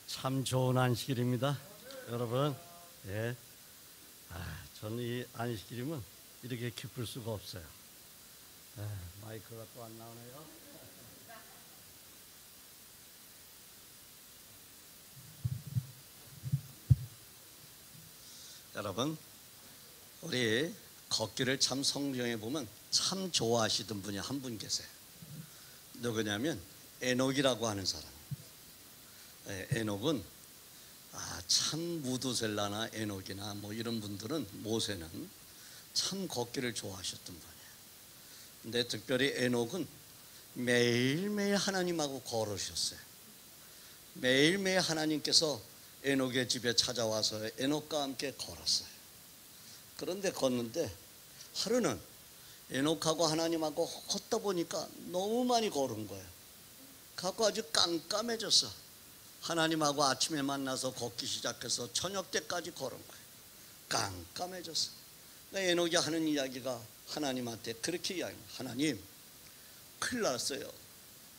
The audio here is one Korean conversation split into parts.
참 좋은 안식일입니다, 여러분. 예, 저는 이 안식일이면 이렇게 기쁠 수가 없어요. 마이크가 또 안 나오네요. 여러분, 우리 걷기를 참 성경에 보면 참 좋아하시던 분이 한 분 계세요. 누구냐면 에녹이라고 하는 사람. 에녹은 참 무두셀라나 에녹이나 뭐 이런 분들은, 모세는 참 걷기를 좋아하셨던 분이에요. 근데 특별히 에녹은 매일매일 하나님하고 걸으셨어요. 매일매일 하나님께서 에녹의 집에 찾아와서 에녹과 함께 걸었어요. 그런데 걷는데 하루는 에녹하고 하나님하고 걷다 보니까 너무 많이 걸은 거예요. 갖고 아주 깜깜해졌어. 하나님하고 아침에 만나서 걷기 시작해서 저녁 때까지 걸은 거예요. 깜깜해졌어. 에녹이 하는 이야기가 하나님한테 그렇게 이야기해요. 하나님, 큰일 났어요.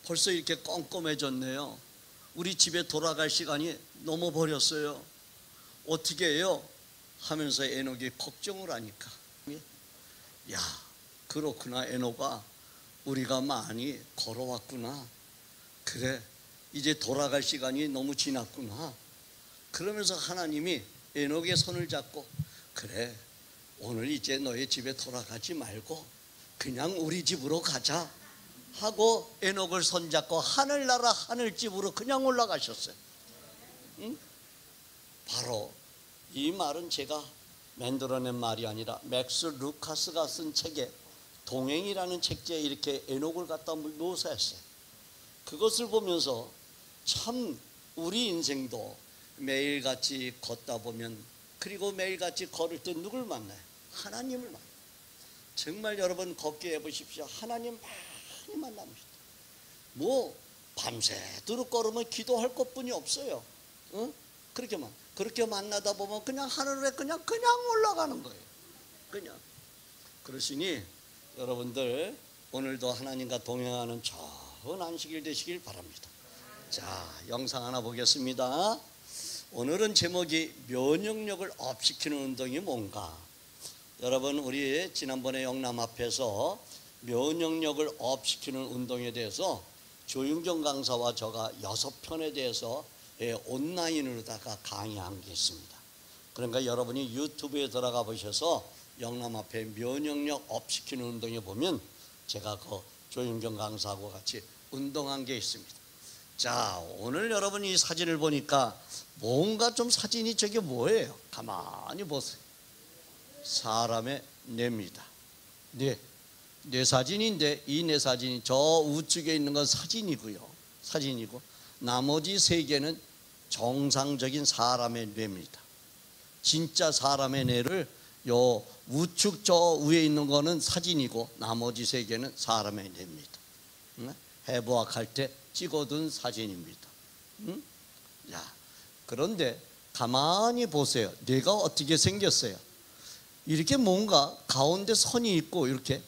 벌써 이렇게 껌껌해졌네요. 우리 집에 돌아갈 시간이 넘어버렸어요. 어떻게 해요? 하면서 에녹이 걱정을 하니까, 야, 그렇구나 에녹아, 우리가 많이 걸어왔구나. 그래, 이제 돌아갈 시간이 너무 지났구나. 그러면서 하나님이 에녹의 손을 잡고, 그래, 오늘 이제 너의 집에 돌아가지 말고 그냥 우리 집으로 가자 하고 에녹을 손잡고 하늘나라 하늘집으로 그냥 올라가셨어요. 응? 바로 이 말은 제가 만들어낸 말이 아니라 맥스 루카스가 쓴 책에 동행이라는 책제에 이렇게 에녹을 갖다 묘사했어요. 그것을 보면서 참 우리 인생도 매일같이 걷다 보면, 그리고 매일같이 걸을 때 누굴 만나요? 하나님을 만나요. 정말 여러분 걷게 해보십시오. 하나님 많이 만납니다. 뭐 밤새도록 걸으면 기도할 것뿐이 없어요. 응? 그렇게 만나다 보면 그냥 하늘에 그냥 올라가는 거예요. 그냥. 그러시니 여러분들 오늘도 하나님과 동행하는 좋은 안식일 되시길 바랍니다. 자, 영상 하나 보겠습니다. 오늘은 제목이 면역력을 업시키는 운동이 뭔가. 여러분, 우리 지난번에 영남 앞에서 면역력을 업시키는 운동에 대해서 조윤경 강사와 저가 6편에 대해서 온라인으로다가 강의한 게 있습니다. 그러니까 여러분이 유튜브에 들어가 보셔서 영남 앞에 면역력 업시키는 운동에 보면 제가 그 조윤경 강사하고 같이 운동한 게 있습니다. 자, 오늘 여러분 이 사진을 보니까 뭔가 좀 사진이 저게 뭐예요? 가만히 보세요. 사람의 뇌입니다. 뇌 사진인데, 이 뇌 사진이 저 우측에 있는 건 사진이고 나머지 3개는 정상적인 사람의 뇌입니다. 진짜 사람의 뇌를 요 우측 저 위에 있는 거는 사진이고 나머지 3개는 사람의 뇌입니다. 해부학할 때 찍어둔 사진입니다. 야, 그런데 가만히 보세요. 뇌가 어떻게 생겼어요? 이렇게 뭔가 가운데 선이 있고 이렇게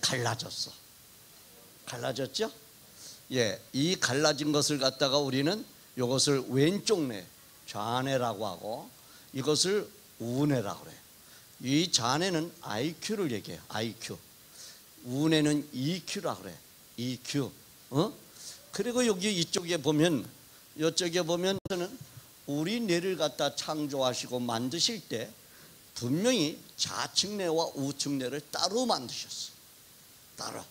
갈라졌어. 갈라졌죠? 예, 이 갈라진 것을 갖다가 우리는 이것을 왼쪽 뇌, 좌뇌라고 하고, 이것을 우뇌라고 그래요. 이 좌뇌는 IQ를 얘기해요. IQ. 우뇌는 EQ라고 그래요. EQ. 그리고 여기 이쪽에 보면, 이쪽에 보면 우리 뇌를 갖다 창조하시고 만드실 때 분명히 좌측 뇌와 우측 뇌를 따로 만드셨어요. 따로.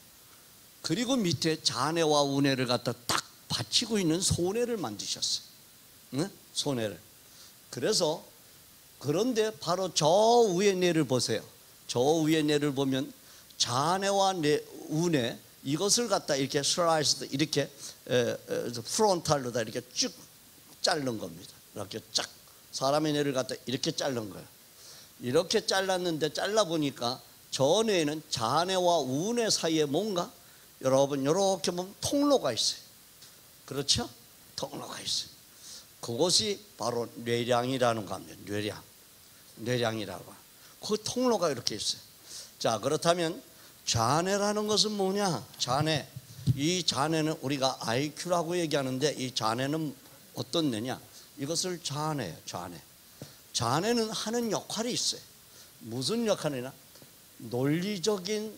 그리고 밑에 좌뇌와 우뇌를 갖다 딱 받치고 있는 소뇌를 만드셨어요. 소뇌를. 그래서, 그런데 바로 저 위에 뇌를 보세요. 저 위에 뇌를 보면 좌뇌와 우뇌, 이것을 갖다 이렇게 슬라이스, 이렇게 프론탈로다 이렇게 쭉 자른 겁니다. 이렇게 쫙 사람의 뇌를 갖다 이렇게 자른 거예요. 이렇게 잘랐는데, 잘라보니까 저 뇌는 좌뇌와 우뇌 사이에 뭔가, 여러분 이렇게 보면 통로가 있어요. 그렇죠? 통로가 있어요. 그것이 바로 뇌량이라는 겁니다. 뇌량이라고. 그 통로가 이렇게 있어요. 자, 그렇다면 좌뇌라는 것은 뭐냐? 좌뇌. 이 좌뇌는 우리가 IQ라고 얘기하는데, 이 좌뇌는 어떤 뇌냐? 이것을 좌뇌예요. 좌뇌. 좌뇌는 하는 역할이 있어요. 무슨 역할이냐? 논리적인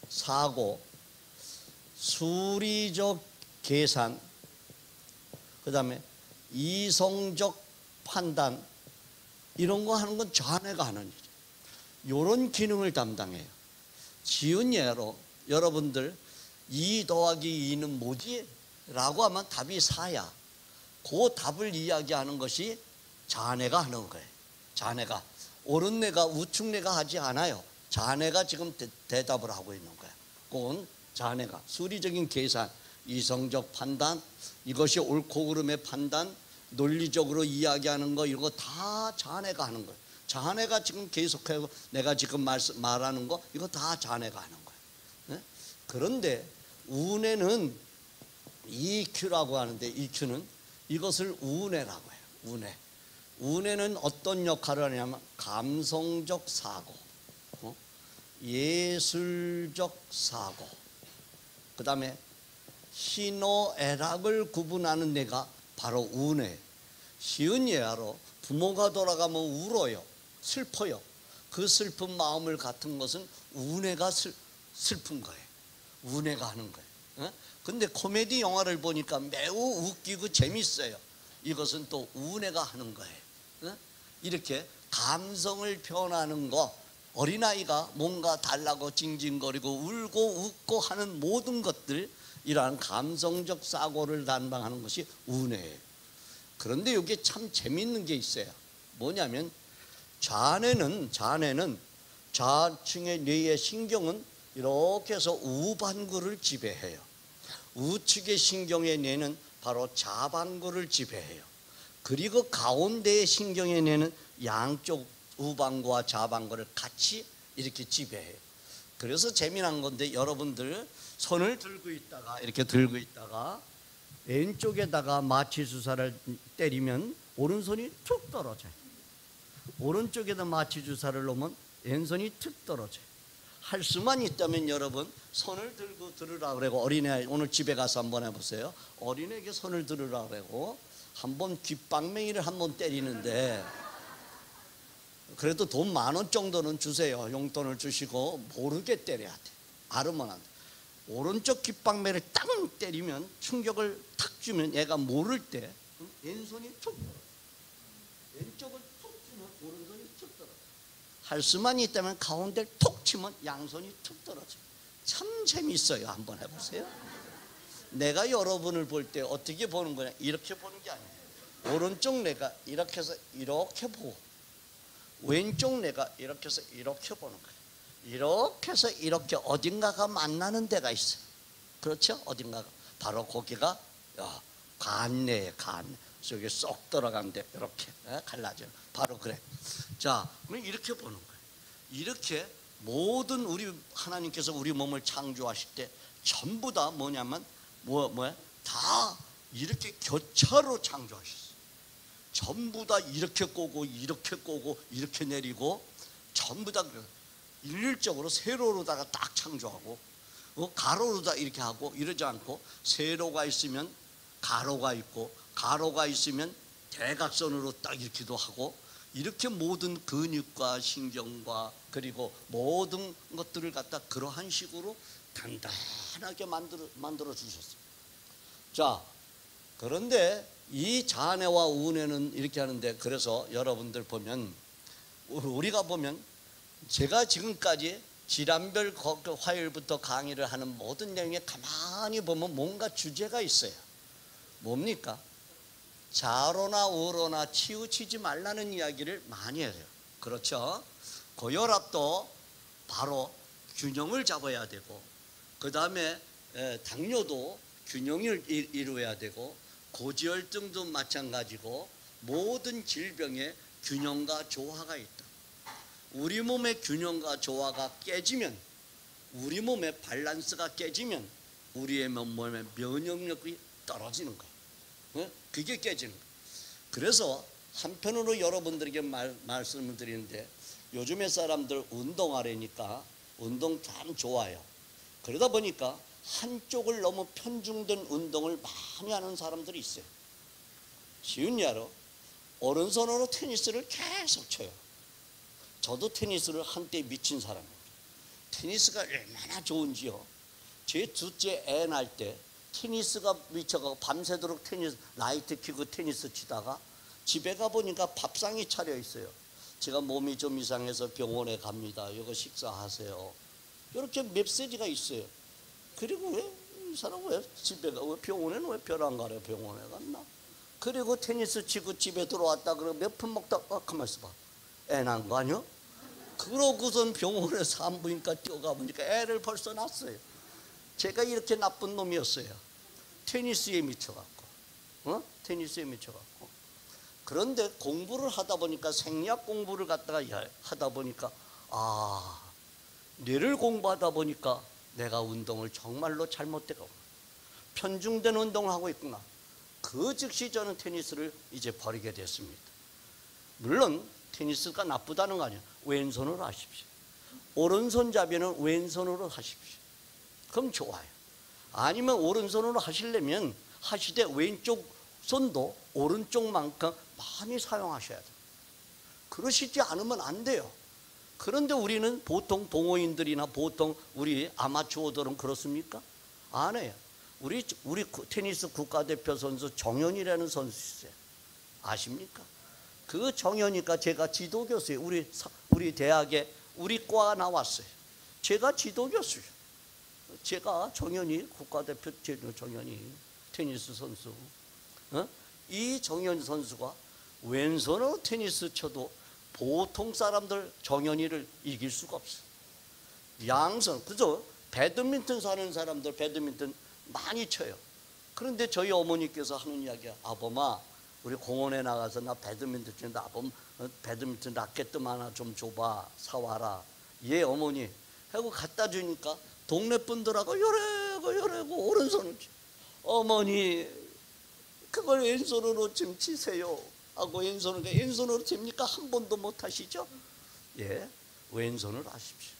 사고, 수리적 계산, 그 다음에 이성적 판단, 이런 거 하는 건 좌뇌가 하는 일이에요. 이런 기능을 담당해요. 쉬운 예로 여러분들 2 더하기 2는 뭐지? 라고 하면 답이 4야. 그 답을 이야기하는 것이 좌뇌가 하는 거예요. 좌뇌가. 오른뇌가, 우측뇌가 하지 않아요. 좌뇌가 지금 대답을 하고 있는 거야. 그건 좌뇌가 수리적인 계산, 이성적 판단, 이것이 옳고 그름의 판단, 논리적으로 이야기하는 거, 이거 다 좌뇌가 하는 거예요. 좌뇌가 지금 계속해서 내가 지금 말하는 거, 이거 다 좌뇌가 하는 거예요. 네? 그런데 우뇌는 EQ라고 하는데, EQ는 이것을 우뇌라고 해요. 우뇌. 우뇌는 어떤 역할을 하냐면 감성적 사고, 예술적 사고, 그 다음에 희노애락을 구분하는 뇌가 바로 우뇌. 쉬운 예로 부모가 돌아가면 울어요. 슬퍼요. 그 슬픈 마음을 갖은 것은 우뇌가 슬픈 거예요. 우뇌가 하는 거예요. 근데 코미디 영화를 보니까 매우 웃기고 재밌어요. 이것은 또 우뇌가 하는 거예요. 이렇게 감성을 표현하는 거, 어린아이가 뭔가 달라고 징징거리고 울고 웃고 하는 모든 것들, 이러한 감성적 사고를 담당하는 것이 우뇌예요. 그런데 여기에 참 재밌는 게 있어요. 뭐냐면 좌뇌는 좌측의 뇌의 신경은 이렇게 해서 우반구를 지배해요. 우측의 신경의 뇌는 바로 좌반구를 지배해요. 그리고 가운데의 신경의 뇌는 양쪽 우반구와 좌반구를 같이 이렇게 지배해요. 그래서 재미난 건데, 여러분들 손을 들고 있다가 이렇게 들고 있다가 왼쪽에다가 마취 주사를 때리면 오른손이 툭 떨어져요. 오른쪽에다 마취 주사를 놓으면 왼손이 툭 떨어져요. 할 수만 있다면 여러분 손을 들고 들으라 그러고, 어린애 오늘 집에 가서 한번 해보세요. 어린애에게 손을 들으라 그러고 한번 귓방맹이를 한번 때리는데, 그래도 돈 10,000원 정도는 주세요. 용돈을 주시고 모르게 때려야 돼. 알으면 안 돼. 오른쪽 귓방맹이를 땅 때리면, 충격을 탁 주면 얘가 모를 때 왼손이 툭 떨어져. 왼쪽을 툭 치면 오른손이 툭 떨어져. 할 수만 있다면 가운데를 톡 치면 양손이 툭 떨어져. 참 재밌어요. 한번 해보세요. 내가 여러분을 볼 때 어떻게 보는 거냐, 이렇게 보는 게 아니에요. 오른쪽 뇌가 이렇게 해서 이렇게 보고, 왼쪽 뇌가 이렇게 해서 이렇게 보는 거예요. 이렇게 해서 이렇게 어딘가가 만나는 데가 있어요. 그렇죠? 어딘가가. 바로 거기가 간뇌예요. 간뇌. 저기 쏙 들어간데 이렇게 갈라져요. 바로 그래. 자, 그럼 이렇게 보는 거예요. 이렇게 모든 우리 하나님께서 우리 몸을 창조하실 때 전부 다 뭐냐면 뭐야? 다 이렇게 교차로 창조하셨어요. 전부 다 이렇게 꼬고 이렇게 꼬고 이렇게 내리고, 전부 다 일률적으로 세로로다가 딱 창조하고, 가로로다 이렇게 하고, 이러지 않고 세로가 있으면 가로가 있고, 가로가 있으면 대각선으로 딱 이렇게도 하고, 이렇게 모든 근육과 신경과 그리고 모든 것들을 갖다 그러한 식으로 단단하게 만들어 주셨어요. 자, 그런데 이 좌뇌와 우뇌는 이렇게 하는데, 그래서 여러분들 보면, 우리가 보면 제가 지금까지 질환별 화요일부터 강의를 하는 모든 내용에 가만히 보면 뭔가 주제가 있어요. 뭡니까? 좌로나 우로나 치우치지 말라는 이야기를 많이 해요. 그렇죠? 고혈압도 바로 균형을 잡아야 되고, 그 다음에 당뇨도 균형을 이루어야 되고, 고지혈증도 마찬가지고, 모든 질병에 균형과 조화가 있다. 우리 몸의 균형과 조화가 깨지면, 우리 몸의 밸런스가 깨지면 우리의 몸의 면역력이 떨어지는 거예요. 그게 깨지는 거예요. 그래서 한편으로 여러분들에게 말씀을 드리는데, 요즘의 사람들 운동하려니까 운동 참 좋아요. 그러다 보니까 한쪽을 너무 편중된 운동을 많이 하는 사람들이 있어요. 쉬운 예로 오른손으로 테니스를 계속 쳐요. 저도 테니스를 한때 미친 사람입니다. 테니스가 얼마나 좋은지요. 제 둘째 애 낳을 때 테니스가 미쳐가고 밤새도록 테니스 라이트 켜고 테니스 치다가 집에 가보니까 밥상이 차려 있어요. 제가 몸이 좀 이상해서 병원에 갑니다. 이거 식사하세요. 이렇게 메시지가 있어요. 그리고 왜 이 사람 왜 집에 가? 왜 병원에는 왜 별 안 가래? 병원에 갔나? 그리고 테니스 치고 집에 들어왔다 그러고 몇 푼 먹다 가만 있어봐. 애 낳은 거 아니야? 그러고선 병원에 산부인과 뛰어가보니까 애를 벌써 낳았어요. 제가 이렇게 나쁜 놈이었어요. 테니스에 미쳐갖고, 테니스에 미쳐갖고. 그런데 공부를 하다 보니까 생리학 공부를 갖다가 하다 보니까 뇌를 공부하다 보니까 내가 운동을 정말로 잘못되고 편중된 운동을 하고 있구나. 그 즉시 저는 테니스를 이제 버리게 됐습니다. 물론 테니스가 나쁘다는 거 아니에요. 왼손으로 하십시오. 오른손잡이는 왼손으로 하십시오. 그럼 좋아요. 아니면 오른손으로 하시려면 하시되 왼쪽 손도 오른쪽만큼 많이 사용하셔야 돼요. 그러시지 않으면 안 돼요. 그런데 우리는 보통 동호인들이나 보통 우리 아마추어들은 그렇습니까? 안 해요. 우리 테니스 국가대표 선수 정현이라는 선수 있어요. 아십니까? 그 정현이가 제가 지도교수예요. 우리 대학에 우리 과가 나왔어요. 제가 지도교수예요. 제가 정현이 국가대표 정현이 테니스 선수. 이 정현 선수가 왼손으로 테니스 쳐도 보통 사람들 정현이를 이길 수가 없어요. 양손, 그죠? 배드민턴 사는 사람들 배드민턴 많이 쳐요. 그런데 저희 어머니께서 하는 이야기야. 아범아, 우리 공원에 나가서 나 배드민턴 치는데 아범 배드민턴 라켓 하나 좀 줘봐, 사와라. 예 어머니 하고 갖다 주니까 동네 분들하고 요래고 오른손을 치. 어머니 그걸 왼손으로 좀 치세요 하고 왼손으로 칩니까? 한 번도 못 하시죠? 예, 왼손으로 하십시오.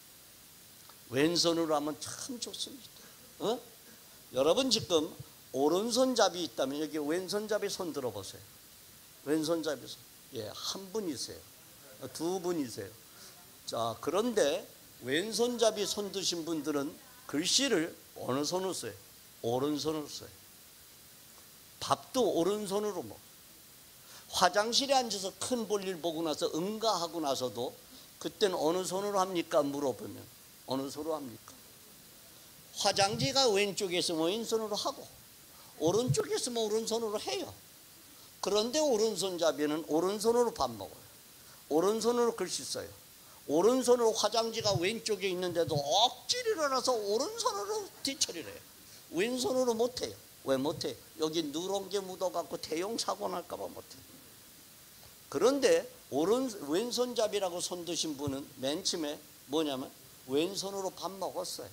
왼손으로 하면 참 좋습니다. 여러분 지금 오른손잡이 있다면 여기 왼손잡이 손 들어보세요. 왼손잡이 손. 예, 한 분이세요. 두 분이세요. 자, 그런데 왼손잡이 손 드신 분들은 글씨를 어느 손으로 써요? 오른손으로 써요. 밥도 오른손으로 먹어요. 화장실에 앉아서 큰 볼일 보고 나서 응가하고 나서도 그때는 어느 손으로 합니까? 물어보면 어느 손으로 합니까? 화장지가 왼쪽에 있으면 왼손으로 하고 오른쪽에 있으면 오른손으로 해요. 그런데 오른손잡이는 오른손으로 밥 먹어요. 오른손으로 글씨 써요. 오른손으로 화장지가 왼쪽에 있는데도 억지로 일어나서 오른손으로 뒤처리를 해요. 왼손으로 못해요. 왜 못해요? 여기 누런 게 묻어갖고 대형 사고 날까봐 못해요. 그런데 왼손잡이라고 손 드신 분은 맨 처음에 뭐냐면 왼손으로 밥 먹었어요.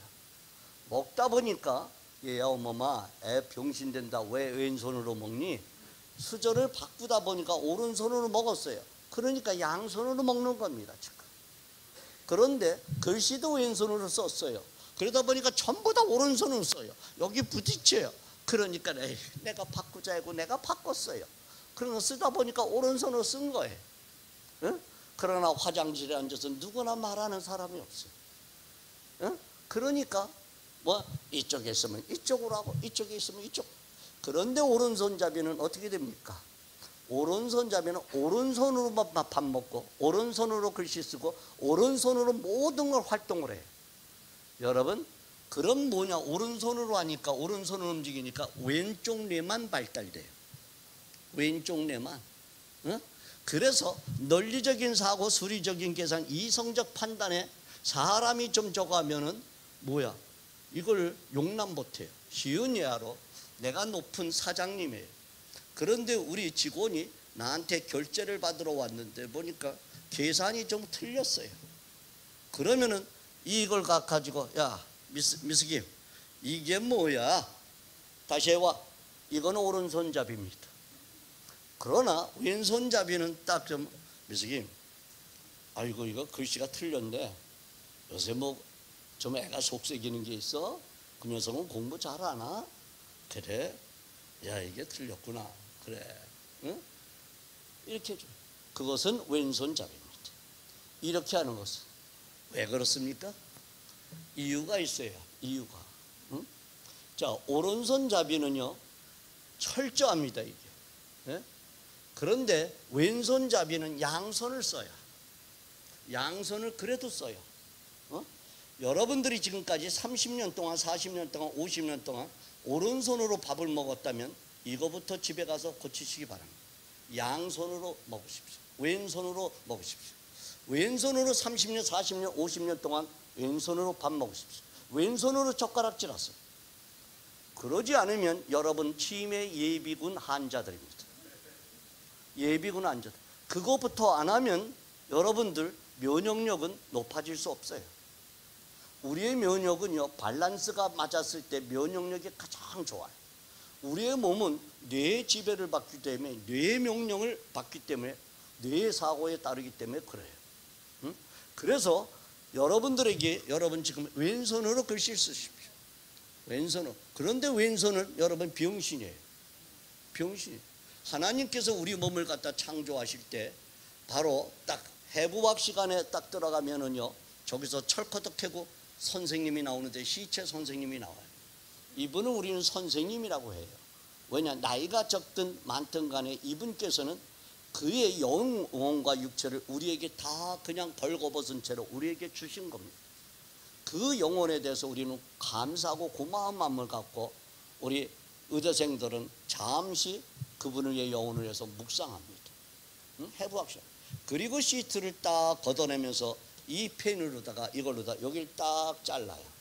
먹다 보니까 얘야 어머마 애 병신된다. 왜 왼손으로 먹니? 수저를 바꾸다 보니까 오른손으로 먹었어요. 그러니까 양손으로 먹는 겁니다 지금. 그런데 글씨도 왼손으로 썼어요. 그러다 보니까 전부 다 오른손으로 써요. 여기 부딪혀요. 그러니까 내가 바꾸자 하고 내가 바꿨어요. 그러나 쓰다 보니까 오른손으로 쓴 거예요. 응? 그러나 화장실에 앉아서 누구나 말하는 사람이 없어요. 응? 그러니까 뭐 이쪽에 있으면 이쪽으로 하고 이쪽에 있으면 이쪽. 그런데 오른손잡이는 어떻게 됩니까? 오른손잡이는 오른손으로만 밥 먹고 오른손으로 글씨 쓰고 오른손으로 모든 걸 활동을 해요. 여러분 그럼 뭐냐? 오른손으로 하니까 오른손으로 움직이니까 왼쪽 뇌만 발달돼요. 왼쪽 뇌만. 응? 그래서 논리적인 사고, 수리적인 계산, 이성적 판단에 사람이 좀 저거하면은 뭐야? 이걸 용납 못해요. 쉬운 예화로 내가 높은 사장님이에요. 그런데 우리 직원이 나한테 결제를 받으러 왔는데 보니까 계산이 좀 틀렸어요. 그러면은 이걸 가지고 야 미스김 이게 뭐야? 다시 해와. 이거는 오른손잡이입니다. 그러나 왼손잡이는 딱 좀 미스김 아이고 이거 글씨가 틀렸네. 요새 뭐 좀 애가 속색이는 게 있어? 그 녀석은 공부 잘하나? 그래? 야 이게 틀렸구나. 그래 응? 이렇게 해줘. 그것은 왼손잡이입니다. 이렇게 하는 것은 왜 그렇습니까? 이유가 있어요. 이유가. 응? 자, 오른손잡이는요 철저합니다 이게. 예? 그런데 왼손잡이는 양손을 써요. 양손을 그래도 써요. 여러분들이 지금까지 30년 동안 40년 동안 50년 동안 오른손으로 밥을 먹었다면 이거부터 집에 가서 고치시기 바랍니다. 양손으로 먹으십시오. 왼손으로 먹으십시오. 왼손으로 30년 40년 50년 동안 왼손으로 밥 먹으십시오. 왼손으로 젓가락질 하세요. 그러지 않으면 여러분 치매 예비군 환자들입니다. 예비군 환자들. 그거부터 안 하면 여러분들 면역력은 높아질 수 없어요. 우리의 면역은요 밸런스가 맞았을 때 면역력이 가장 좋아요. 우리의 몸은 뇌의 지배를 받기 때문에 뇌의 명령을 받기 때문에 뇌의 사고에 따르기 때문에 그래요. 응? 그래서 여러분들에게 여러분 지금 왼손으로 글씨 쓰십시오. 왼손으로. 그런데 왼손은 여러분 병신이에요. 병신이에요. 하나님께서 우리 몸을 갖다 창조하실 때 바로 딱 해부학 시간에 딱 들어가면은요 저기서 철커덕해고 선생님이 나오는데 시체 선생님이 나와요. 이분은 우리는 선생님이라고 해요. 왜냐 나이가 적든 많든 간에 이분께서는 그의 영혼과 육체를 우리에게 다 그냥 벌거벗은 채로 우리에게 주신 겁니다. 그 영혼에 대해서 우리는 감사하고 고마운 마음을 갖고 우리 의대생들은 잠시 그분을 위해 영혼을 위해서 묵상합니다. 응? 해부학 시간. 그리고 시트를 딱 걷어내면서 이 펜으로다가 이걸로다 여기를 딱 잘라요.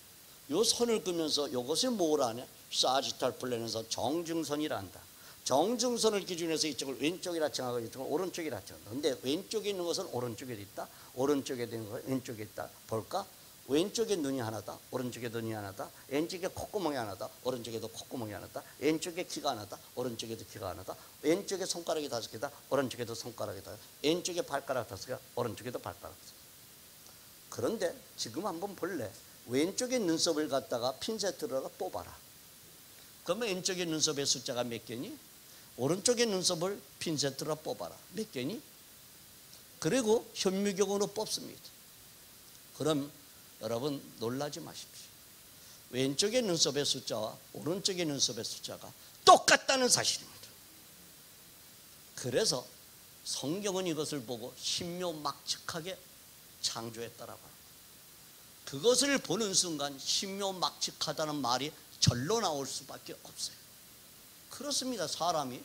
요 선을 끄면서 이것을 뭐라 하냐? 사지탈 플랜에서 정중선이란다. 정중선을 기준해서 이쪽을 왼쪽이라 칭하고 이쪽을 오른쪽이라 칭한다. 근데 왼쪽에 있는 것은 오른쪽에 있다. 오른쪽에 있는 것은 왼쪽에 있다. 볼까? 왼쪽에 눈이 하나다. 오른쪽에 눈이 하나다. 왼쪽에 콧구멍이 하나다. 오른쪽에도 콧구멍이 하나다. 왼쪽에 귀가 하나다. 오른쪽에도 귀가 하나다. 왼쪽에 손가락이 5개다. 오른쪽에도 손가락이 5개. 왼쪽에 발가락 5개. 오른쪽에도 발가락 5개. 그런데 지금 한번 볼래? 왼쪽에 눈썹을 갖다가 핀셋으로 뽑아라. 그러면 왼쪽에 눈썹의 숫자가 몇 개니? 오른쪽에 눈썹을 핀셋으로 뽑아라. 몇 개니? 그리고 현미경으로 뽑습니다. 그럼 여러분 놀라지 마십시오. 왼쪽의 눈썹의 숫자와 오른쪽의 눈썹의 숫자가 똑같다는 사실입니다. 그래서 성경은 이것을 보고 신묘막측하게 창조했다라고 합니다. 그것을 보는 순간 신묘막측하다는 말이 절로 나올 수밖에 없어요. 그렇습니다. 사람이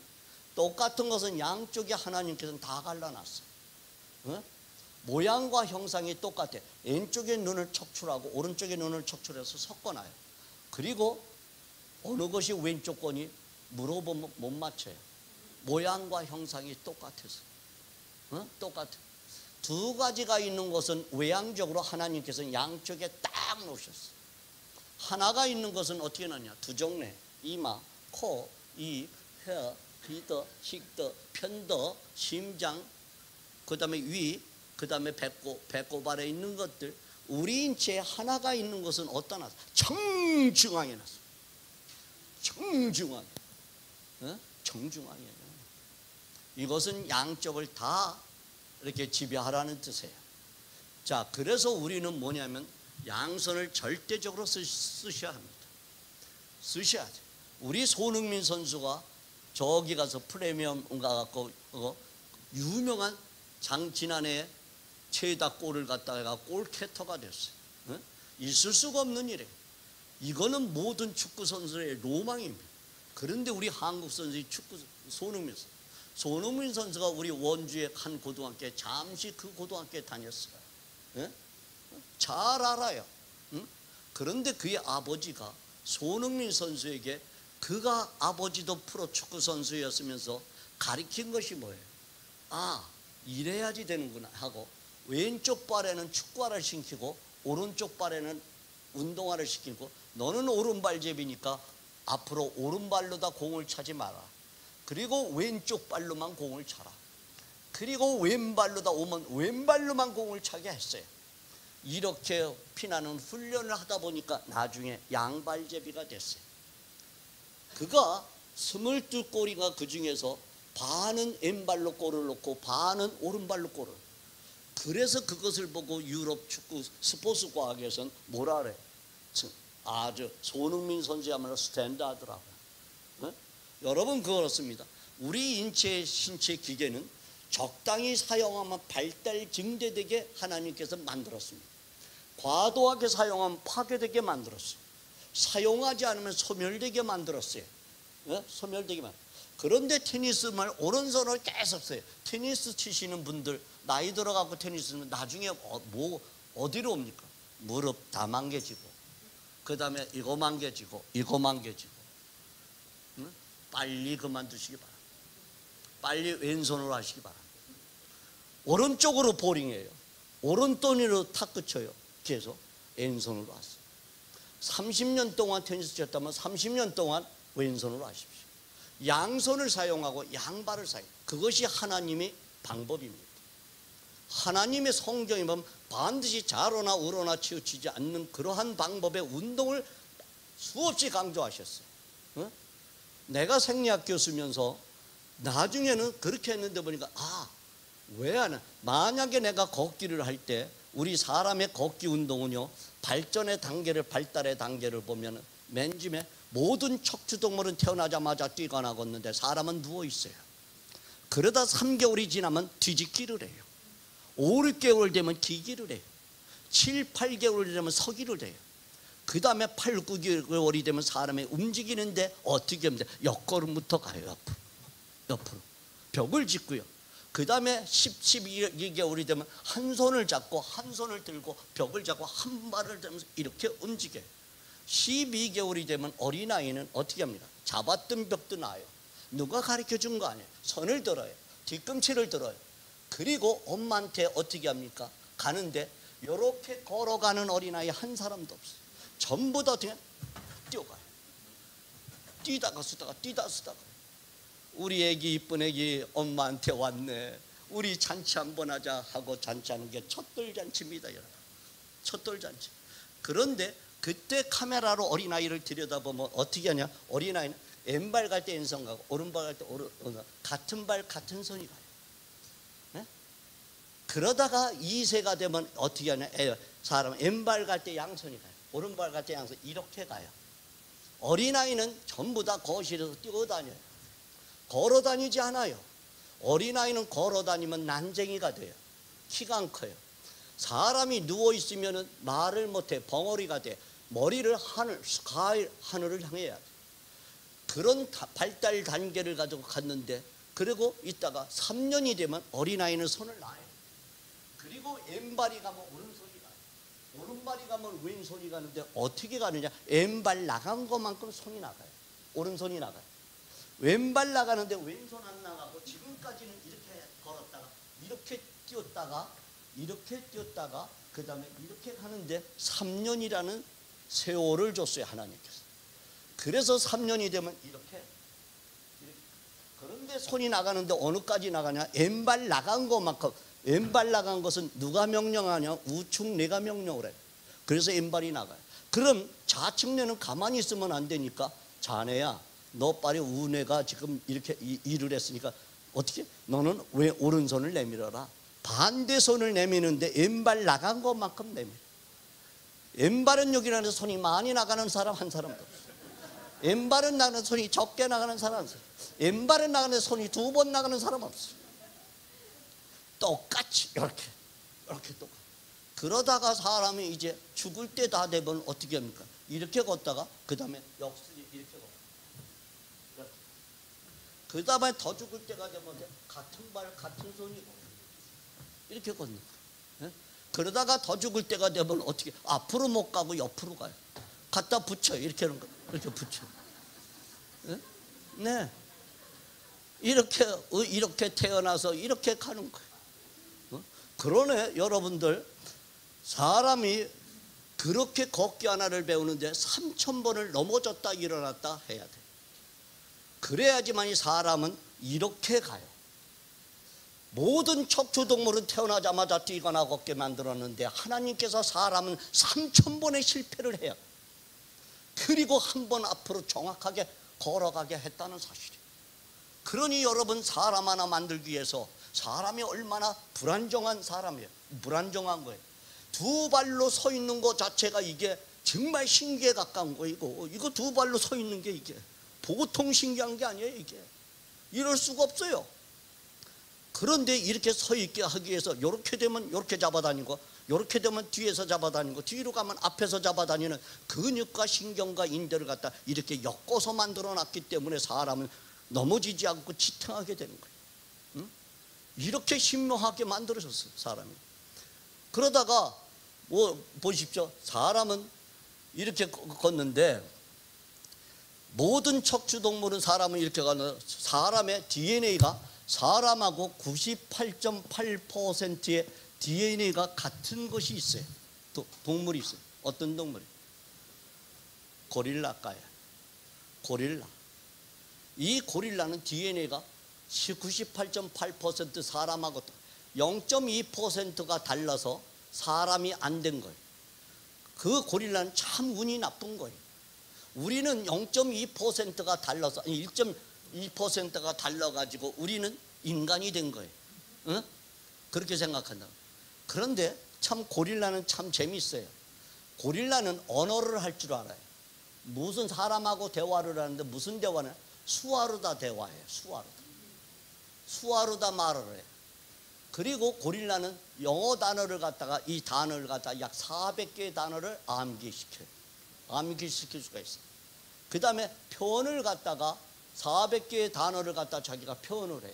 똑같은 것은 양쪽에 하나님께서는 다 갈라놨어요. 어? 모양과 형상이 똑같아. 왼쪽에 눈을 척출하고 오른쪽에 눈을 척출해서 섞어놔요. 그리고 어느 것이 왼쪽 거니 물어보면 못 맞춰요. 모양과 형상이 똑같아서. 똑같아. 두 가지가 있는 것은 외향적으로 하나님께서는 양쪽에 딱 놓으셨어요. 하나가 있는 것은 어떻게 놓냐? 두 종래, 이마, 코, 입, 혀, 귀더, 식더, 편더, 심장, 그 다음에 위, 그 다음에 배꼽 아래 있는 것들. 우리 인체에 하나가 있는 것은 어디다 놨어? 정중앙에 놨어. 정중앙에. 정중앙에. 이것은 양쪽을 다 이렇게 지배하라는 뜻이에요. 자, 그래서 우리는 뭐냐면 양손을 절대적으로 쓰셔야 합니다. 쓰셔야 돼. 우리 손흥민 선수가 저기 가서 프리미엄 가갖고 유명한 지난해 최다 골을 갖다가 골캐터가 됐어요. 있을 수가 없는 일이에요. 이거는 모든 축구 선수의 로망입니다. 그런데 우리 한국 선수의 축구 손흥민 선수. 손흥민 선수가 우리 원주의 한 고등학교에 잠시 그 고등학교에 다녔어요. 잘 알아요. 그런데 그의 아버지가 손흥민 선수에게 그가 아버지도 프로축구 선수였으면서 가르친 것이 뭐예요? 아, 이래야지 되는구나 하고 왼쪽 발에는 축구화를 신기고 오른쪽 발에는 운동화를 신기고 너는 오른발잡이니까 앞으로 오른발로다 공을 차지 마라. 그리고 왼쪽 발로만 공을 차라. 그리고 왼발로다 오면 왼발로만 공을 차게 했어요. 이렇게 피나는 훈련을 하다 보니까 나중에 양발잡이가 됐어요. 그가 22골이가 그 중에서 반은 왼발로 골을 넣고 반은 오른발로 골을. 그래서 그것을 보고 유럽 축구 스포츠 과학에서는 뭐라 그래? 아주 손흥민 선수야말로 스탠다드라고요. 네? 여러분 그렇습니다. 우리 신체 기계는 적당히 사용하면 발달 증대되게 하나님께서 만들었습니다. 과도하게 사용하면 파괴되게 만들었어요. 사용하지 않으면 소멸되게 만들었어요. 네? 소멸되게 만들었어요. 그런데 테니스만 오른손을 계속 써요. 테니스 치시는 분들 나이 들어가고 테니스는 나중에 어디로 옵니까? 무릎 다 망개지고, 그 다음에 이거 망개지고 이거 망개지고. 응? 빨리 그만두시기 바랍니다. 빨리 왼손으로 하시기 바랍니다. 오른쪽으로 보링해요. 오른손으로 탁구 쳐요. 계속 왼손으로 하세요. 30년 동안 테니스 쳤다면 30년 동안 왼손으로 하십시오. 양손을 사용하고 양발을 사용. 그것이 하나님의 방법입니다. 하나님의 성경에 보면 반드시 좌로나 우로나 치우치지 않는 그러한 방법의 운동을 수없이 강조하셨어요. 어? 내가 생리학 교수면서 나중에는 그렇게 했는데 보니까 왜 안 해? 만약에 내가 걷기를 할 때 우리 사람의 걷기 운동은요, 발전의 단계를, 발달의 단계를 보면 맨 처음에 모든 척추동물은 태어나자마자 뛰거나 걷는데 사람은 누워 있어요. 그러다 3개월이 지나면 뒤집기를 해요. 5, 6개월 되면 기기를 해요. 7, 8개월 되면 서기를 해요. 그 다음에 8, 9개월이 되면 사람이 움직이는데 어떻게 하면 돼요? 옆걸음부터 가요. 옆으로 벽을 짚고요. 그 다음에 10, 12개월이 되면 한 손을 잡고 한 손을 들고 벽을 잡고 한 발을 들면서 이렇게 움직여요. 12개월이 되면 어린아이는 어떻게 합니까? 잡았던 벽도 놔요. 누가 가르쳐 준 거 아니에요. 손을 들어요. 뒤꿈치를 들어요. 그리고 엄마한테 어떻게 합니까? 가는데 이렇게 걸어가는 어린아이 한 사람도 없어요. 전부 다 어떻게 뛰어가요. 뛰다가 쓰다가 뛰다가 쓰다가. 우리 애기 이쁜 애기 엄마한테 왔네. 우리 잔치 한번 하자 하고 잔치하는 게 첫돌잔치입니다. 여러분. 첫돌잔치. 그런데 그때 카메라로 어린아이를 들여다보면 어떻게 하냐? 어린아이는 왼발 갈 때 왼손 가고 오른발 갈 때 오른손, 같은 발 같은 손이 가요. 네? 그러다가 2세가 되면 어떻게 하냐? 사람 왼발 갈 때 양손이 가요. 오른발 갈 때 양손 이렇게 가요. 어린아이는 전부 다 거실에서 뛰어다녀요. 걸어 다니지 않아요. 어린아이는 걸어 다니면 난쟁이가 돼요. 키가 안 커요. 사람이 누워 있으면 말을 못해. 벙어리가 돼. 머리를 하늘을 향해야 돼. 그런 발달 단계를 가지고 갔는데, 그리고 있다가 3년이 되면 어린아이는 손을 놔요. 그리고 왼발이 가면 오른손이 가요. 오른발이 가면 왼손이 가는데 어떻게 가느냐? 왼발 나간 것만큼 손이 나가요. 오른손이 나가요. 왼발 나가는데 왼손 안 나가고, 지금까지는 이렇게 걸었다가 이렇게 뛰었다가 그 다음에 이렇게 가는데 3년이라는 세월을 줬어요, 하나님께서. 그래서 3년이 되면 이렇게. 그런데 손이 나가는데 어느까지 나가냐? 왼발 나간 것만큼. 왼발 나간 것은 누가 명령하냐? 우측 뇌가 명령을 해요. 그래서 왼발이 나가요. 그럼 좌측 뇌는 가만히 있으면 안 되니까, 자네야 너 빨리 우뇌가 지금 이렇게 일을 했으니까 어떻게? 너는 왜 오른손을 내밀어라. 반대 손을 내미는데 왼발 나간 것만큼 내밀어. 왼발은 여기라는 손이 많이 나가는 사람 한 사람도 없어. 왼발은 나가는 손이 적게 나가는 사람 없어. 왼발은 나가는 손이 2번 나가는 사람 없어. 똑같이 이렇게 똑같이. 그러다가 사람이 이제 죽을 때 다 되면 어떻게 합니까? 이렇게 걷다가 그 다음에 역순이 이렇게 걷다. 그 다음에 더 죽을 때가 되면 같은 발 같은 손이고 이렇게 걷는 거예요. 그러다가 더 죽을 때가 되면 어떻게? 앞으로 못 가고 옆으로 가요. 갖다 붙여요. 이렇게 하는 거. 이렇게 붙여요. 네. 이렇게 태어나서 이렇게 가는 거예요. 그러네, 여러분들. 사람이 그렇게 걷기 하나를 배우는데 3,000번을 넘어졌다 일어났다 해야 돼. 그래야지만 이 사람은 이렇게 가요. 모든 척추동물은 태어나자마자 뛰거나 걷게 만들었는데 하나님께서 사람은 3,000번의 실패를 해요. 그리고 한 번 앞으로 정확하게 걸어가게 했다는 사실이에요. 그러니 여러분, 사람 하나 만들기 위해서 사람이 얼마나 불안정한 사람이에요. 불안정한 거예요. 두 발로 서 있는 것 자체가 이게 정말 신기에 가까운 거이고, 이거 두 발로 서 있는 게 이게 보통 신기한 게 아니에요. 이게 이럴 수가 없어요. 그런데 이렇게 서 있게 하기 위해서 이렇게 되면 이렇게 잡아다니고, 이렇게 되면 뒤에서 잡아다니고, 뒤로 가면 앞에서 잡아다니는 근육과 신경과 인대를 갖다 이렇게 엮어서 만들어 놨기 때문에 사람은 넘어지지 않고 지탱하게 되는 거예요. 응? 이렇게 신묘하게 만들어졌어요, 사람이. 그러다가 뭐 보십시오. 사람은 이렇게 걷는데, 모든 척추동물은 사람은 이렇게 가는, 사람의 DNA가 사람하고 98.8%의 DNA가 같은 것이 있어요. 동물이 있어요. 어떤 동물이? 고릴라과예요. 고릴라. 이 고릴라는 DNA가 98.8% 사람하고 0.2%가 달라서 사람이 안 된 거예요. 그 고릴라는 참 운이 나쁜 거예요. 우리는 0.2%가 달라서, 1.2%가 달라가지고 우리는 인간이 된 거예요. 응? 그렇게 생각한다. 그런데 참 고릴라는 참 재밌어요. 고릴라는 언어를 할 줄 알아요. 무슨 사람하고 대화를 하는데, 무슨 대화는 수화루다 대화예요. 수화루다 말을 해요. 그리고 고릴라는 영어 단어를 갖다가, 이 단어를 갖다가 약 400개의 단어를 암기시킬 수가 있어요. 그 다음에 표현을 갖다가 400개의 단어를 갖다 자기가 표현을 해요.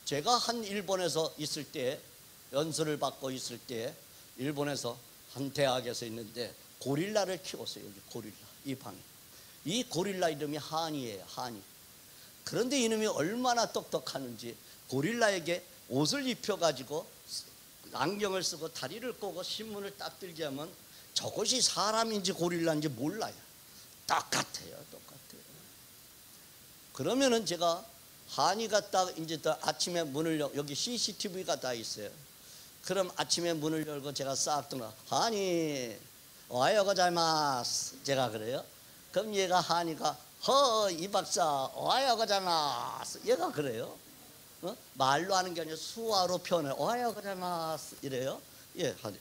제가 한 일본에서 있을 때, 연수를 받고 있을 때 일본에서 한 대학에서 있는데 고릴라를 키웠어요. 여기 고릴라, 이 방에. 이 고릴라 이름이 하니예요. 하니. 그런데 이놈이 얼마나 똑똑하는지, 고릴라에게 옷을 입혀가지고 안경을 쓰고 다리를 꼬고 신문을 딱 들게 하면 저것이 사람인지 고릴라인지 몰라요. 똑같아요. 그러면은 제가 하니가 딱 이제 아침에 문을 여기 CCTV가 다 있어요. 그럼 아침에 문을 열고 제가 싹 들어, 하니 오하요 고자이마스, 제가 그래요. 그럼 얘가, 하니가 이 박사 오하요 고자이마스, 얘가 그래요. 말로 하는 게 아니라 수화로 표현해. 오하요 고자이마스 이래요. 예, 하니.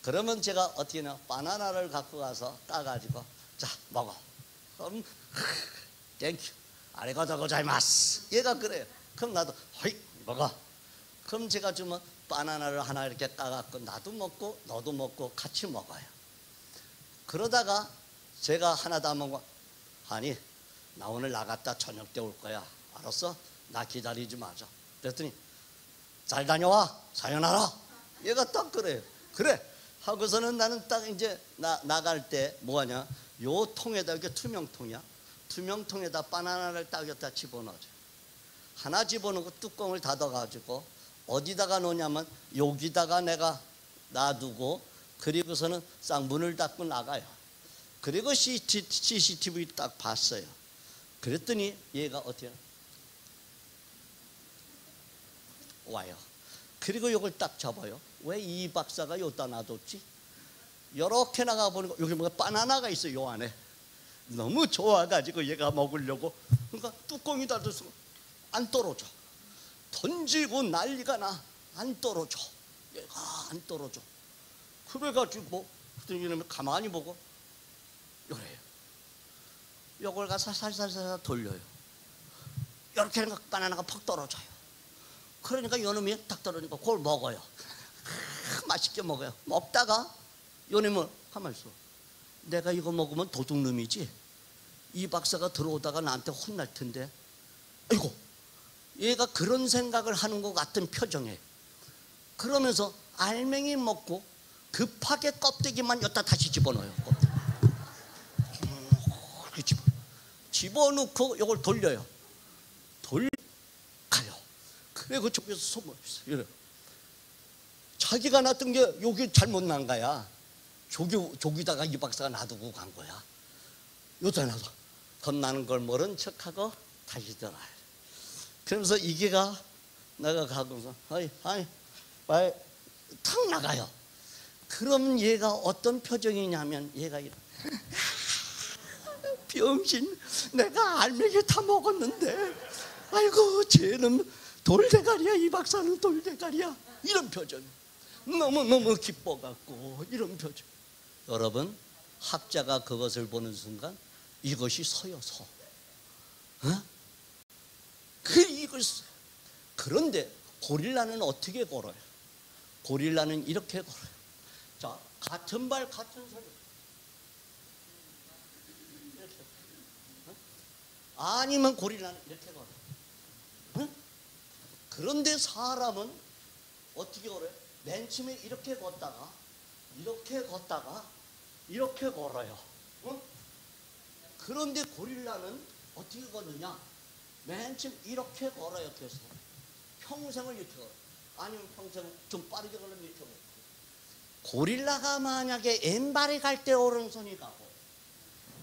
그러면 제가 어떻게 하냐, 바나나를 갖고 가서 따가지고, 자 먹어. 그럼 땡큐, 아리가또 고자이마스, 얘가 그래요. 그럼 나도 허이 먹어. 그럼 제가 주면 바나나를 하나 이렇게 따갖고 나도 먹고 너도 먹고 같이 먹어요. 그러다가 제가 하나 다 먹고, 하니 나 오늘 나갔다 저녁 때 올 거야. 알았어? 나 기다리지 마자. 그랬더니 잘 다녀와, 사요나라. 얘가 딱 그래요. 그래 하고서는 나는 딱 이제 나갈 때 뭐하냐, 요 통에다, 이렇게 투명통이야, 투명통에다 바나나를 딱 여기다 집어넣어줘. 하나 집어넣고 뚜껑을 닫아가지고 어디다가 놓냐면 여기다가 내가 놔두고, 그리고서는 싹 문을 닫고 나가요. 그리고 CCTV 딱 봤어요. 그랬더니 얘가 어떻게 와요. 그리고 이걸 딱 잡아요. 왜 이 박사가 여기다 놔뒀지? 이렇게 나가 보니까 여기 뭐가 바나나가 있어요. 요 안에. 너무 좋아가지고 얘가 먹으려고, 그러니까 뚜껑이 닫아서 안 떨어져. 던지고 난리가 나. 안 떨어져. 얘가 안 떨어져. 그래가지고 이놈이 가만히 보고 요래요. 요걸 가서 살살살 돌려요. 이렇게 하니까 바나나가 퍽 떨어져요. 그러니까 요놈이 딱 떨어지니까 그걸 먹어요. 맛있게 먹어요. 먹다가 요놈은 가만히 있어. 내가 이거 먹으면 도둑놈이지, 이 박사가 들어오다가 나한테 혼날 텐데, 아이고, 얘가 그런 생각을 하는 것 같은 표정에, 그러면서 알맹이 먹고 급하게 껍데기만 여기다 다시 집어넣어요. 집어넣고 이걸 돌려요. 가요. 그리고 저기서 소문했어. 이래. 자기가 놨던 게 여기 잘못 난 거야. 저기다가 이 박사가 놔두고 간 거야. 여기다 놔둬. 겁나는 걸 모른 척하고 다시 들어와요. 그러면서 이게가 내가 가고서 하이 빨리 탁 나가요. 그럼 얘가 어떤 표정이냐면, 얘가 이래. 병신, 내가 알맹이 다 먹었는데 아이고 쟤는 돌대가리야, 이 박사는 돌대가리야, 이런 표정. 너무너무 기뻐갖고 이런 표정. 여러분, 학자가 그것을 보는 순간 이것이 서요, 서. 어? 이걸 서. 그런데 고릴라는 어떻게 걸어요? 고릴라는 이렇게 걸어요. 자, 같은 발 같은 소리. 이렇게. 아니면 고릴라는 이렇게 걸어요. 그런데 사람은 어떻게 걸어요? 맨 처음에 이렇게 걷다가 이렇게 걷다가 이렇게 걸어요. 그런데 고릴라는 어떻게 걷느냐? 맨 처음 이렇게 걸어요. 계속 평생을 이렇게 걸어요. 아니면 평생 좀 빠르게 걸으면 이렇게 걸어요. 고릴라가 만약에 왼발이 갈 때 오른손이 가고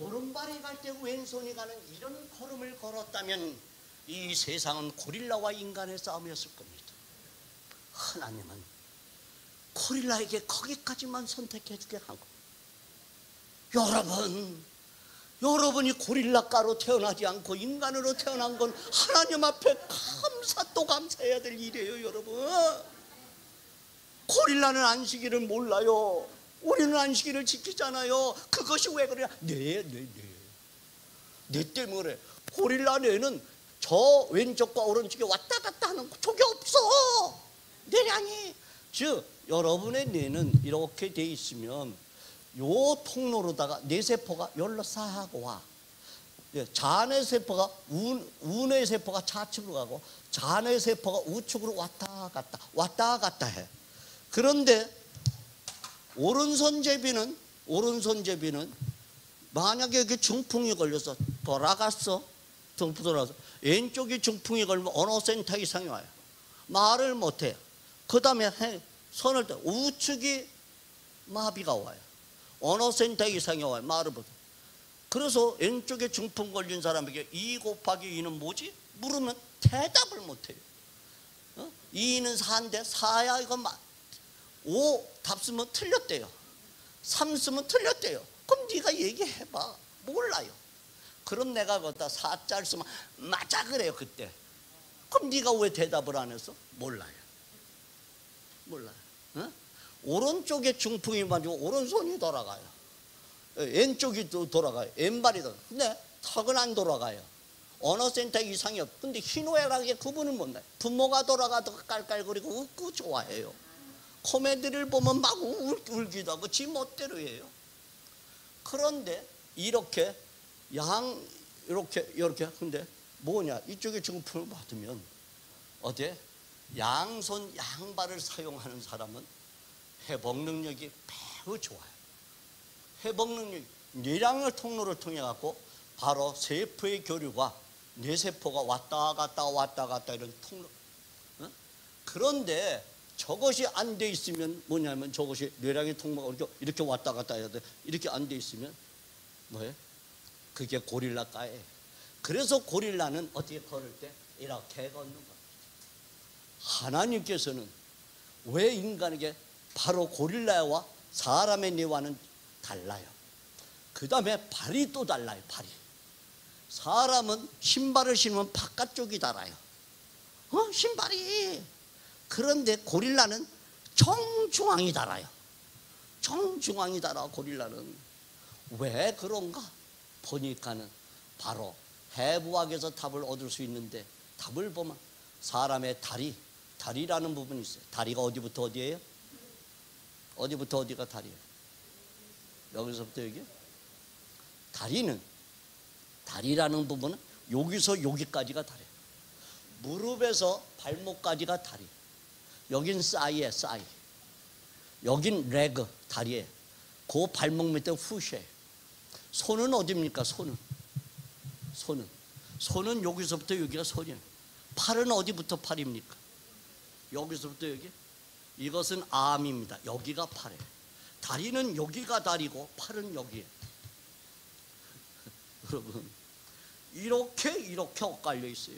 오른발이 갈 때 왼손이 가는 이런 걸음을 걸었다면 이 세상은 고릴라와 인간의 싸움이었을 겁니다. 하나님은 고릴라에게 거기까지만 선택해 주게 한 겁니다. 여러분이 고릴라가로 태어나지 않고 인간으로 태어난 건 하나님 앞에 감사 또 감사해야 될 일이에요. 여러분, 고릴라는 안식일을 몰라요. 우리는 안식일을 지키잖아요. 그것이 왜 그래요? 내 때문에 그래. 고릴라 뇌는 저 왼쪽과 오른쪽에 왔다 갔다 하는 쪽이 없어. 뇌량이. 즉 여러분의 뇌는 이렇게 돼 있으면 요 통로로다가 뇌세포가 열로 쌓아가고 와. 자뇌세포가 우뇌세포가 좌측으로 가고 자뇌세포가 우측으로 왔다 갔다 해. 그런데 오른손제비는 만약에 여기 중풍이 걸려서 돌아갔어. 등부 돌아서 왼쪽이 중풍이 걸리면 어느 센터 이상이 와요. 말을 못해요. 그 다음에 손을 대 우측이 마비가 와요. 어느 센터 이상이 와요. 말을 못해. 그래서 왼쪽에 중풍 걸린 사람에게 2 곱하기 2는 뭐지? 물으면 대답을 못해요. 2는 4인데 4야 이거 5 답 쓰면 틀렸대요. 3 쓰면 틀렸대요. 그럼 네가 얘기해봐. 몰라요. 그럼 내가 거기다 4자를 쓰면 맞아 그래요 그때. 그럼 네가 왜 대답을 안 했어? 몰라요. 오른쪽에 중풍이 맞으면 오른손이 돌아가요. 왼쪽이 또 돌아가요. 왼발이 돌아가요. 근데 턱은 안 돌아가요. 언어 센터 이상이 없어. 근데 희노애락의 구분을 못 나요. 부모가 돌아가도 깔깔거리고 웃고 좋아해요. 코미디를 보면 막 울기도 하고 지 멋대로 해요. 그런데 이렇게 이렇게 근데 뭐냐, 이쪽에 중풍을 받으면 어때? 양손 양발을 사용하는 사람은 회복 능력이 매우 좋아요. 회복 능력이 뇌량을 통로를 통해 갖고 바로 세포의 교류가 뇌세포가 왔다 갔다 이런 통로. 그런데 저것이 안 돼 있으면 뭐냐면 저것이 뇌량의 통로가 이렇게 왔다 갔다 해야 돼. 이렇게 안 돼 있으면 뭐예요? 그게 고릴라가예요. 그래서 고릴라는 어떻게 걸을 때 이렇게 걷는 겁니다. 하나님께서는 왜 인간에게 바로 고릴라와 사람의 뇌와는 달라요. 그 다음에 발이 또 달라요. 발이. 사람은 신발을 신으면 바깥쪽이 달아요. 신발이. 그런데 고릴라는 정중앙이 달아요. 정중앙이 달아. 고릴라는 왜 그런가 보니까는 바로 해부학에서 답을 얻을 수 있는데, 답을 보면 사람의 다리라는 부분이 있어요. 다리가 어디부터 어디예요? 어디부터 어디가 다리예요? 여기서부터 여기? 다리라는 부분은 여기서 여기까지가 다리예요. 무릎에서 발목까지가 다리. 여긴 싸이에 싸이. 여긴 레그 다리에. 그 발목 밑에 푸시에. 손은 어디입니까? 손은 여기서부터 여기가 손이에요. 팔은 어디부터 팔입니까? 여기서부터 여기. 이것은 암입니다. 여기가 팔이에요. 다리는 여기가 다리고 팔은 여기에. 여러분, 이렇게 엇갈려 있어요.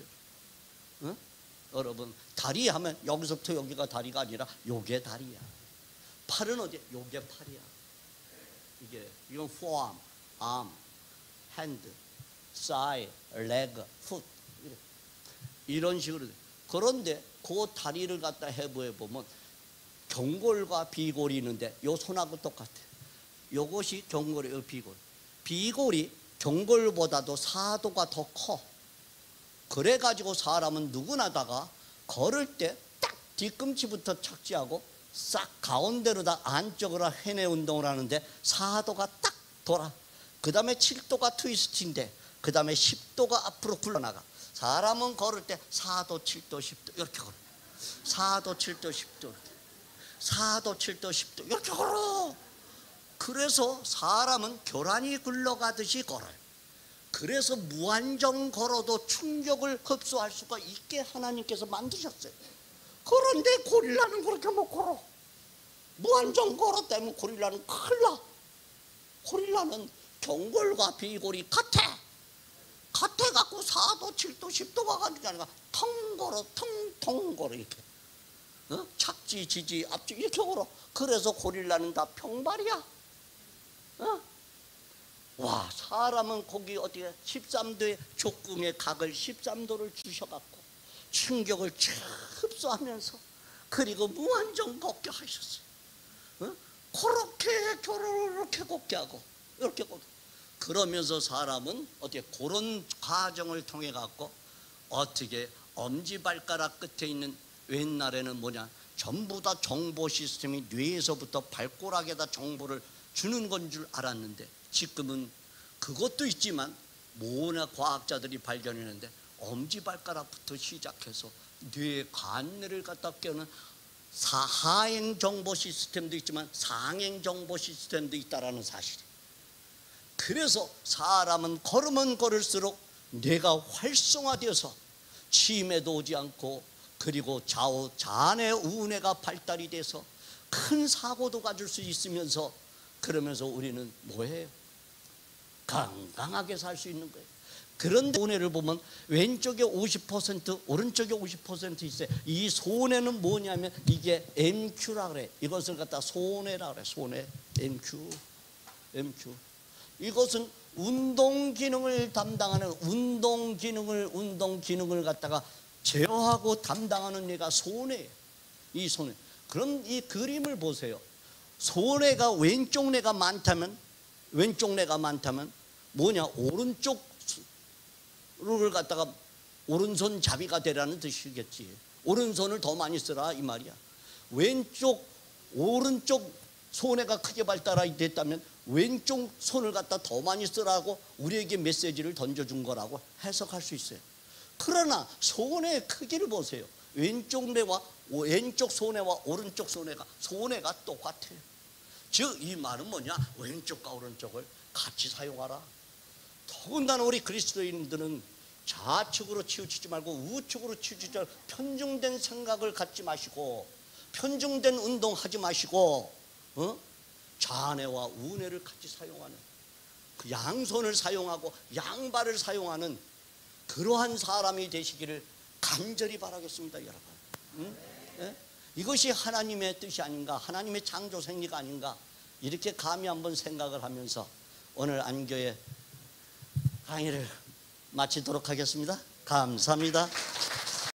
여러분, 다리 하면 여기서부터 여기가 다리가 아니라 요게 다리야. 팔은 어디? 요게 팔이야. 이건 forearm, arm, hand, side, leg, foot. 이런 식으로. 그런데 그 다리를 갖다 해부해 보면 경골과 비골이 있는데 요 손하고 똑같아. 요것이 경골이에요. 비골. 비골이 경골보다도 4도가 더 커. 그래가지고 사람은 누구나다가 걸을 때 딱 뒤꿈치부터 착지하고 싹 가운데로다 안쪽으로 회내 운동을 하는데 4도가 딱 돌아. 그 다음에 7도가 트위스트인데 그 다음에 10도가 앞으로 굴러나가. 사람은 걸을 때 4도, 7도, 10도 이렇게 걸어. 4도, 7도, 10도, 4도, 7도, 10도 이렇게 걸어. 그래서 사람은 교란이 굴러가듯이 걸어요. 그래서 무한정 걸어도 충격을 흡수할 수가 있게 하나님께서 만드셨어요. 그런데 고릴라는 그렇게 못 걸어. 무한정 걸었다면 고릴라는 큰일 나. 고릴라는 경골과 비골이 같아. 같아갖고 4도, 7도, 10도가 가는 게 아니라 텅 걸어, 텅텅 걸어 이렇게. 착지, 지지, 앞지 이렇게 걸어. 그래서 고릴라는 다 평발이야. 와, 사람은 거기 어디에 13도의 족궁의 각을 13도를 주셔갖고 충격을 쫙 흡수하면서 그리고 무한정 걷게 하셨어요. 그렇게 이렇게 걷게 하고 이렇게 걷게. 그러면서 사람은 어떻게 그런 과정을 통해 갖고 어떻게 엄지발가락 끝에 있는 옛날에는 뭐냐, 전부 다 정보 시스템이 뇌에서부터 발가락에다 정보를 주는 건 줄 알았는데 지금은 그것도 있지만 모나 과학자들이 발견했는데 엄지발가락부터 시작해서 뇌의 관내를 갖다 깨우는 하행 정보 시스템도 있지만 상행 정보 시스템도 있다라는 사실이에요. 그래서 사람은 걸으면 걸을수록 뇌가 활성화되어서 치매도 오지 않고 그리고 좌우 잔해 우뇌가 발달이 돼서 큰 사고도 가질 수 있으면서 그러면서 우리는 뭐해요? 건강하게 살 수 있는 거예요. 그런데 손해를 보면 왼쪽에 50% 오른쪽에 50% 있어요. 이 손해는 뭐냐면 이게 MQ라 그래. 이것을 갖다 손해라 그래. 손해 MQ. 이것은 운동 기능을 담당하는 운동 기능을 갖다가 제어하고 담당하는 얘가 손해예요. 이 손해. 그럼 이 그림을 보세요. 손해가 왼쪽 뇌가 많다면 뭐냐, 오른쪽을 갖다가 오른손 잡이가 되라는 뜻이겠지. 오른손을 더 많이 쓰라 이 말이야. 오른쪽 손해가 크게 발달이 됐다면 왼쪽 손을 갖다 더 많이 쓰라고 우리에게 메시지를 던져준 거라고 해석할 수 있어요. 그러나 손해의 크기를 보세요. 왼쪽 손해와 오른쪽 손해가 똑같아요. 즉 이 말은 뭐냐, 왼쪽과 오른쪽을 같이 사용하라. 더군다나 우리 그리스도인들은 좌측으로 치우치지 말고 우측으로 치우치지 말고 편중된 생각을 갖지 마시고 편중된 운동하지 마시고 좌뇌와 우뇌를 같이 사용하는 그 양손을 사용하고 양발을 사용하는 그러한 사람이 되시기를 간절히 바라겠습니다, 여러분. 예? 이것이 하나님의 뜻이 아닌가, 하나님의 창조 생리가 아닌가, 이렇게 감히 한번 생각을 하면서 오늘 안교회 강의를 마치도록 하겠습니다. 감사합니다.